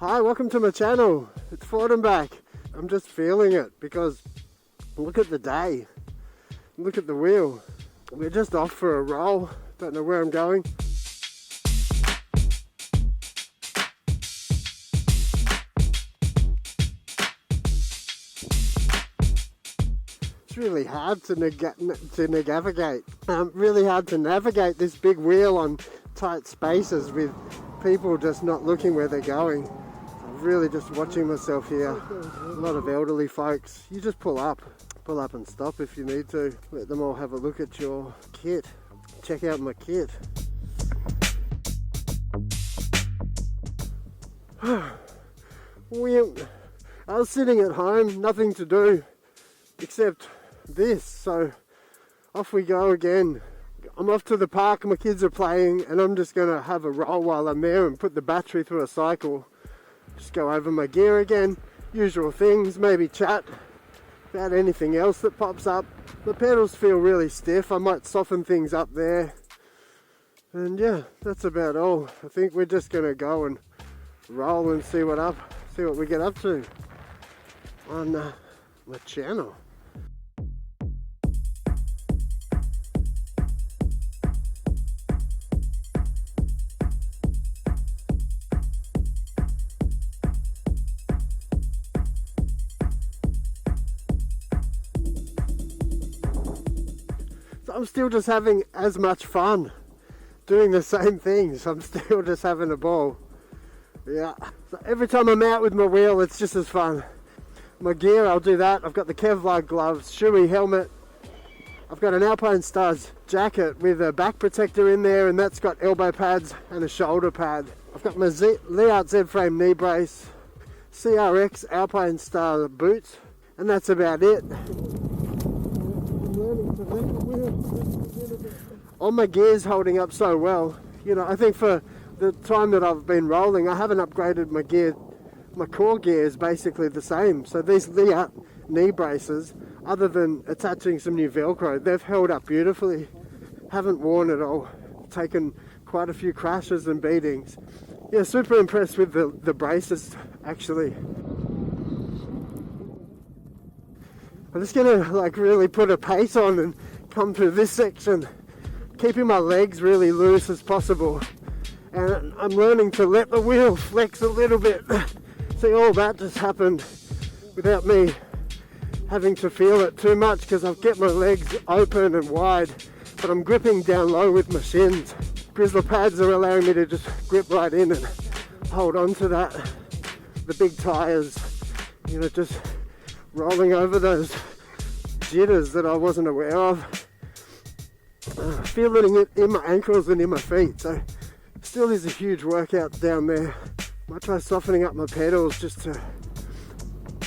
Hi, welcome to my channel. It's ForwardnBak. I'm just feeling it because look at the day. Look at the wheel. We're just off for a roll. Don't know where I'm going. It's really hard to navigate. Really hard to navigate this big wheel on tight spaces with people just not looking where they're going. I'm really just watching myself here. A lot of elderly folks. You just pull up and stop if you need to. Let them all have a look at your kit. Check out my kit. I was sitting at home, nothing to do except this, so off we go again. I'm off to the park, my kids are playing, and I'm just gonna have a roll while I'm there and put the battery through a cycle. Just go over my gear again, usual things, maybe chat about anything else that pops up. The pedals feel really stiff, I might soften things up there. And yeah, that's about all. I think we're just gonna go and roll and see what we get up to on my channel. I'm still just having as much fun doing the same things. I'm still just having a ball. Yeah, so every time I'm out with my wheel it's just as fun. My gear, I'll do that. I've got the Kevlar gloves, Shoei helmet. I've got an Alpine Stars jacket with a back protector in there, and that's got elbow pads and a shoulder pad. I've got my Leart Z-frame knee brace, CRX Alpine Star boots, and that's about it. All my gear's holding up so well. You know, I think for the time that I've been rolling, I haven't upgraded my gear. My core gear is basically the same. So these Leart knee braces, other than attaching some new Velcro, they've held up beautifully. Haven't worn at all. Taken quite a few crashes and beatings. Yeah, super impressed with the braces, actually. I'm just gonna like really put a pace on and come through this section, keeping my legs really loose as possible. And I'm learning to let the wheel flex a little bit. See, all that just happened without me having to feel it too much because I've got my legs open and wide, but I'm gripping down low with my shins. Grizzler pads are allowing me to just grip right in and hold on to that. The big tires, you know, just rolling over those jitters that I wasn't aware of. Feeling it in my ankles and in my feet, so still is a huge workout down there. Might try softening up my pedals just to,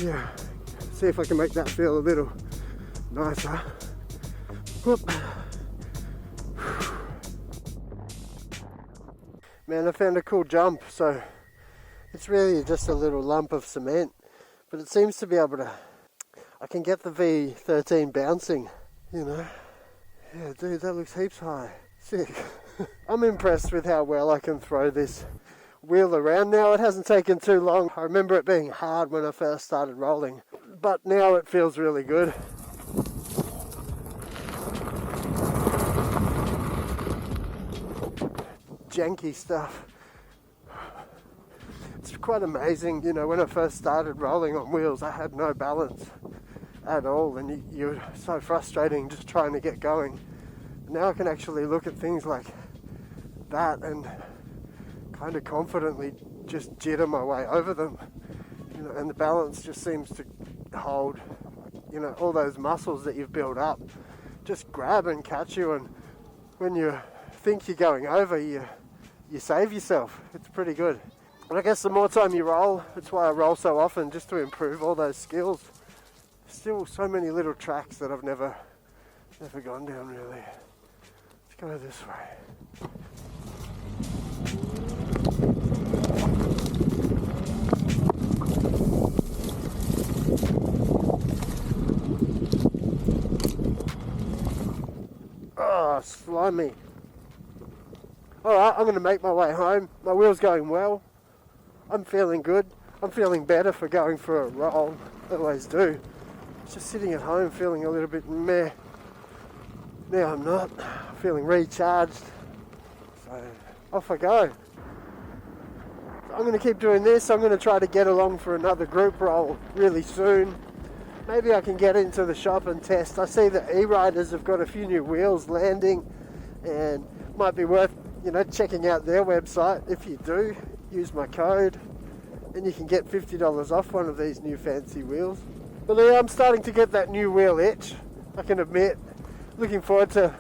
yeah, see if I can make that feel a little nicer. Whoop. Man, I found a cool jump, so it's really just a little lump of cement, but it seems to be able to, I can get the V13 bouncing, you know. Yeah, dude, that looks heaps high. Sick. I'm impressed with how well I can throw this wheel around now. It hasn't taken too long. I remember it being hard when I first started rolling, but now it feels really good. Janky stuff. It's quite amazing, you know, when I first started rolling on wheels, I had no balance at all, and you're so frustrating just trying to get going. Now I can actually look at things like that and kind of confidently just jitter my way over them, you know, and the balance just seems to hold. You know, all those muscles that you've built up just grab and catch you, and when you think you're going over, you save yourself. It's pretty good. And I guess the more time you roll, that's why I roll so often, just to improve all those skills. Still so many little tracks that I've never gone down really. Let's go this way. Oh, slimy. Alright, I'm going to make my way home. My wheel's going well. I'm feeling good. I'm feeling better for going for a roll. I always do. Just sitting at home feeling a little bit meh. Now I'm not. Feeling recharged. So off I go. So I'm going to keep doing this. I'm going to try to get along for another group roll really soon. Maybe I can get into the shop and test. I see that E-RIDERZ have got a few new wheels landing, and might be worth, you know, checking out their website. If you do, use my code and you can get $50 off one of these new fancy wheels. But yeah, I'm starting to get that new wheel itch, I can admit. Looking forward to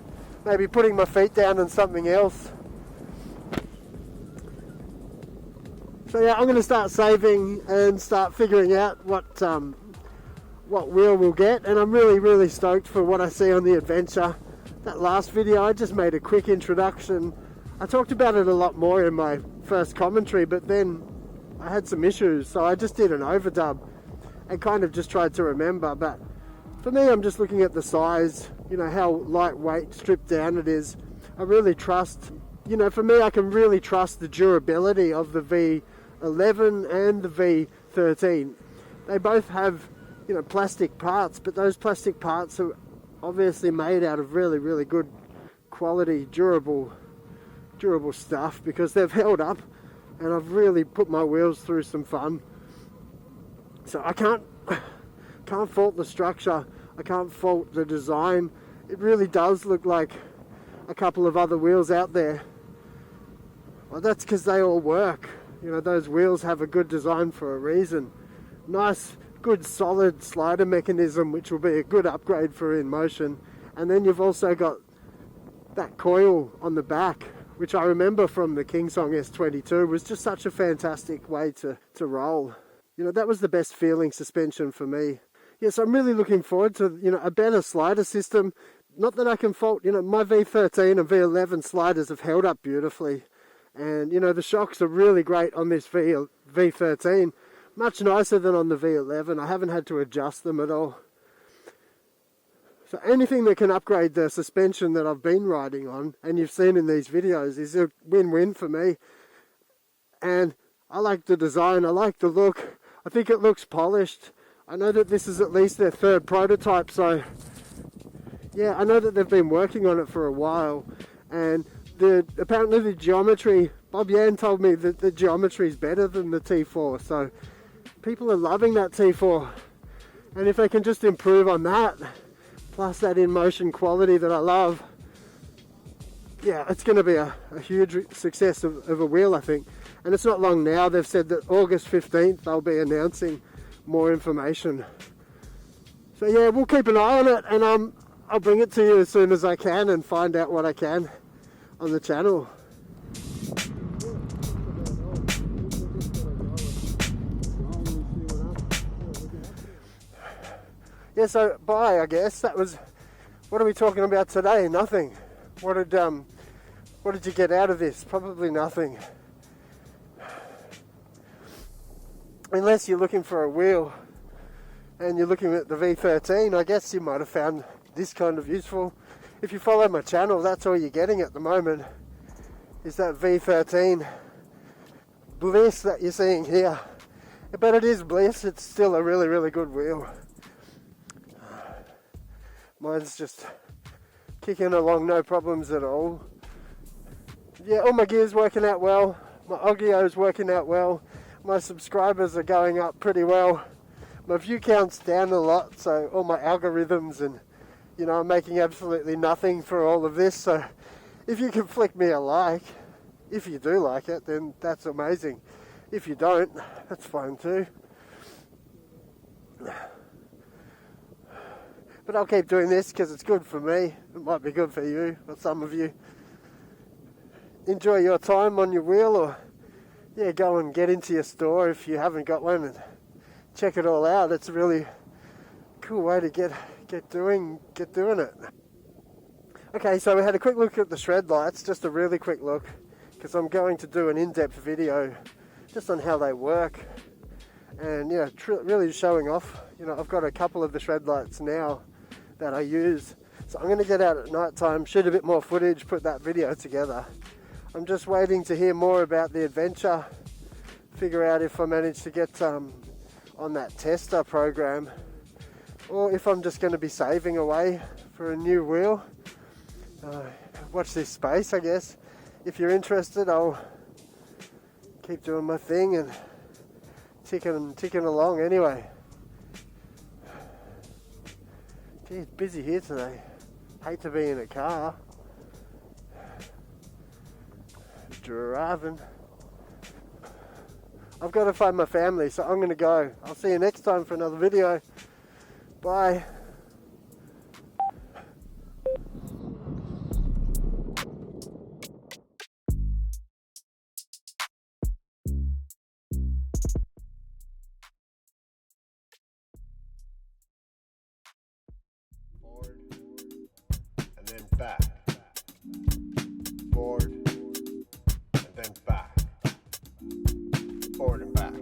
maybe putting my feet down on something else. So yeah, I'm going to start saving and start figuring out what wheel we'll get, and I'm really stoked for what I see on the adventure. That last video I just made a quick introduction. I talked about it a lot more in my first commentary, but then I had some issues, so I just did an overdub and kind of just tried to remember. But for me, I'm just looking at the size, you know, how lightweight, stripped down it is. I really trust, you know, for me, I can really trust the durability of the V11 and the V13. They both have, you know, plastic parts, but those plastic parts are obviously made out of really good quality, durable stuff, because they've held up, and I've really put my wheels through some fun. So I can't fault the structure, I can't fault the design. It really does look like a couple of other wheels out there. Well, that's because they all work. You know, those wheels have a good design for a reason. Nice, good solid slider mechanism, which will be a good upgrade for INMOTION. And then you've also got that coil on the back, which I remember from the Kingsong S22 was just such a fantastic way to roll. You know, that was the best feeling suspension for me. Yes, I'm really looking forward to, you know, a better slider system. Not that I can fault, you know, my V13 and V11 sliders have held up beautifully. And, you know, the shocks are really great on this V13. Much nicer than on the V11. I haven't had to adjust them at all. So anything that can upgrade the suspension that I've been riding on, and you've seen in these videos, is a win-win for me. And I like the design, I like the look. I think it looks polished. I know that this is at least their third prototype, so yeah, I know that they've been working on it for a while. And apparently the geometry, Bob Yan told me that the geometry is better than the T4, so people are loving that T4. And if they can just improve on that, plus that INMOTION quality that I love, yeah, it's going to be a huge success of a wheel, I think. And it's not long now. They've said that August 15th they'll be announcing more information. So yeah, we'll keep an eye on it, and I'll bring it to you as soon as I can and find out what I can on the channel. Yeah, so bye, I guess. That was, what are we talking about today? Nothing. What did you get out of this? Probably nothing. Unless you're looking for a wheel and you're looking at the V13, I guess you might have found this kind of useful. If you follow my channel, that's all you're getting at the moment, is that V13 bliss that you're seeing here. But it is bliss, it's still a really good wheel. Mine's just kicking along, no problems at all. Yeah, all my gear's working out well, my audio's working out well, my subscribers are going up pretty well, my view count's down a lot, so all my algorithms, and you know, I'm making absolutely nothing for all of this. So if you can flick me a like, if you do like it, then that's amazing. If you don't, that's fine too. But I'll keep doing this because it's good for me. It might be good for you, or some of you. Enjoy your time on your wheel, or yeah, go and get into your store if you haven't got one and check it all out. It's a really cool way to get doing it. Okay, so we had a quick look at the SHREDLIGHTs, just a really quick look, because I'm going to do an in-depth video just on how they work, and yeah, really showing off. You know, I've got a couple of the SHREDLIGHTs now that I use, so I'm going to get out at night time, shoot a bit more footage, put that video together. I'm just waiting to hear more about the adventure, figure out if I manage to get on that tester program, or if I'm just going to be saving away for a new wheel. Watch this space, I guess. If you're interested, I'll keep doing my thing and ticking along anyway. Gee, it's busy here today. Hate to be in a car driving. I've got to find my family, so I'm going to go. I'll see you next time for another video. Bye. Forward and then back. Forward and then back. Forward and back.